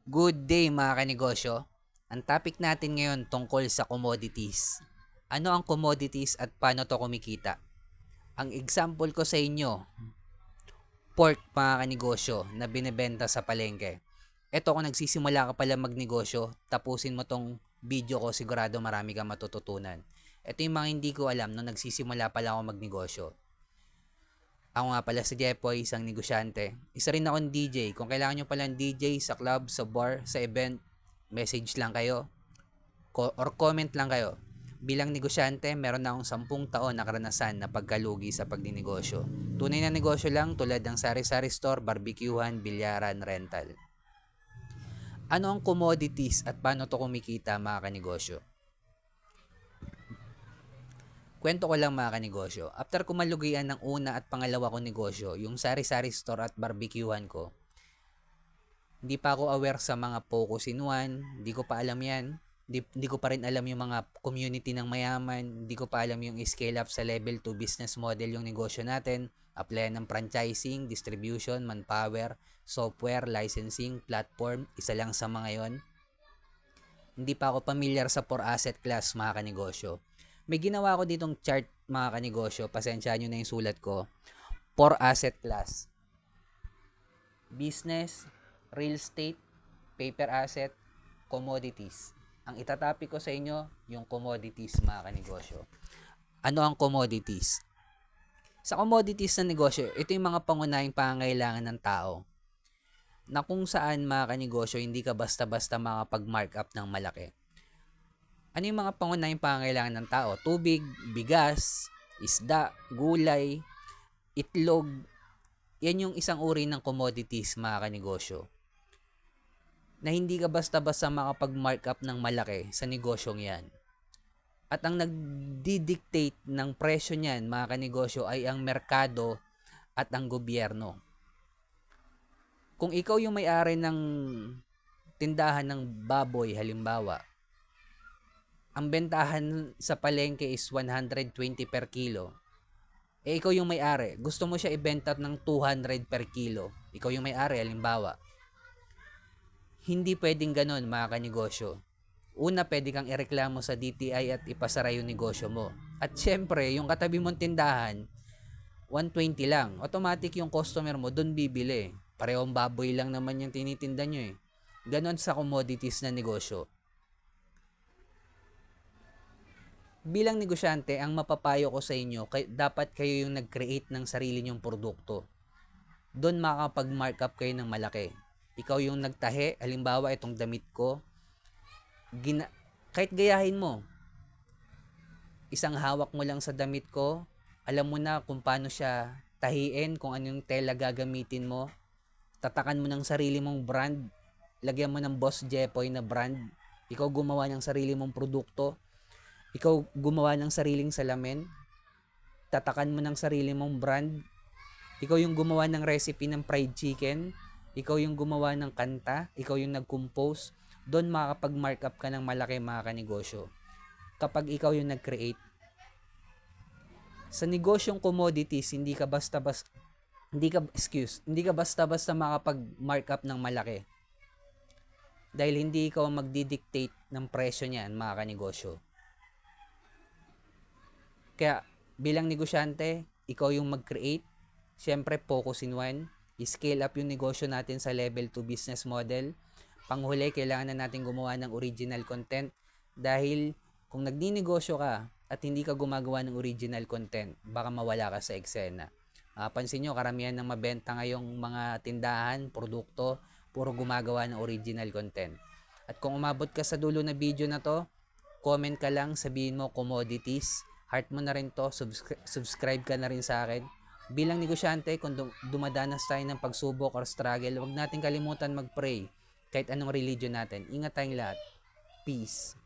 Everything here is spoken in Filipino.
Good day mga kanegosyo. Ang topic natin ngayon tungkol sa commodities. Ano ang commodities at paano to kumikita? Ang example ko sa inyo, pork mga kanegosyo na binebenta sa palengke. Eto kung nagsisimula ka pala magnegosyo, tapusin mo tong video ko, sigurado marami kang matututunan. Ito yung mga hindi ko alam nung nagsisimula pala ako magnegosyo. Ako nga pala si Jepoy, isang negosyante. Isa rin akong DJ. Kung kailangan nyo pala ng DJ sa club, sa bar, sa event, message lang kayo or comment lang kayo. Bilang negosyante, meron na akong 10 taon na karanasan na pagkalugi sa pagninegosyo. Tunay na negosyo lang tulad ng sari-sari store, barbecuehan, bilyaran, rental. Ano ang commodities at paano to kumikita mga kanegosyo? Kwento ko lang mga kanegosyo. After ko malugian ng una at pangalawa kong negosyo, yung sari-sari store at barbecuehan ko, hindi pa ako aware sa mga focus in one, hindi ko pa alam yan. Hindi ko pa rin alam yung mga community ng mayaman, hindi ko pa alam yung scale up sa level 2 business model yung negosyo natin, apply ng franchising, distribution, manpower, software, licensing, platform, isa lang sa mga yon. Hindi pa ako familiar sa 4 asset class mga kanegosyo. May ginawa ko ditong chart mga kanegosyo, pasensya nyo na yung sulat ko. 4 asset class. Business, real estate, paper asset, commodities. Ang itatopic ko sa inyo, yung commodities mga kanegosyo. Ano ang commodities? Sa commodities na negosyo, ito yung mga pangunahing pangangailangan ng tao na kung saan mga kanegosyo hindi ka basta-basta makapag-markup ng malaki. Ano yung mga pangunahing pangangailangan ng tao? Tubig, bigas, isda, gulay, itlog. Yan yung isang uri ng commodities mga kanegosyo. Na hindi ka basta-basta makapag-markup ng malaki sa negosyong yan. At ang nagdi-dictate ng presyo niyan mga kanegosyo ay ang merkado at ang gobyerno. Kung ikaw yung may-ari ng tindahan ng baboy halimbawa, ang bentahan sa palengke is 120 per kilo. Ikaw yung may-ari. Gusto mo siya ibenta ng 200 per kilo. Ikaw yung may-ari, halimbawa. Hindi pwedeng ganun, mga kanegosyo. Una, pwede kang ireklamo sa DTI at ipasara yung negosyo mo. At syempre, yung katabi mong tindahan, 120 lang. Automatic yung customer mo, dun bibili. Parehong baboy lang naman yung tinitinda nyo eh. Ganon sa commodities na negosyo. Bilang negosyante, ang mapapayo ko sa inyo, dapat kayo yung nag-create ng sarili nyong produkto. Doon makakapag-markup kayo ng malaki. Ikaw yung nagtahe, halimbawa itong damit ko, kahit gayahin mo, isang hawak mo lang sa damit ko, alam mo na kung paano siya tahiin, kung anong tela gagamitin mo, tatakan mo ng sarili mong brand, lagyan mo ng Boss Jepoy na brand, ikaw gumawa ng sarili mong produkto, ikaw gumawa ng sariling salamin, tatakan mo ng sarili mong brand, ikaw yung gumawa ng recipe ng fried chicken, ikaw yung gumawa ng kanta, ikaw yung nag-compose, doon makakapag-markup ka ng malaki mga kanegosyo. Kapag ikaw yung nag-create. Sa negosyong commodities, hindi ka basta-basta makapag-markup ng malaki. Dahil hindi ikaw magdi-dictate ng presyo niyan mga kanegosyo. Kaya bilang negosyante, ikaw yung mag-create. Siyempre, focus in one. I-scale up yung negosyo natin sa level 2 business model. Panghuli, kailangan na natin gumawa ng original content. Dahil kung nagninegosyo ka at hindi ka gumagawa ng original content, baka mawala ka sa eksena. Pansin nyo, karamihan ng mabenta ngayong mga tindahan, produkto, puro gumagawa ng original content. At kung umabot ka sa dulo na video na to, comment ka lang, sabihin mo commodities, heart mo na rin to, subscribe ka na rin sa akin. Bilang negosyante, kung dumadanas tayo ng pagsubok or struggle, huwag natin kalimutan mag-pray. Kahit anong religion natin. Ingat tayong lahat. Peace.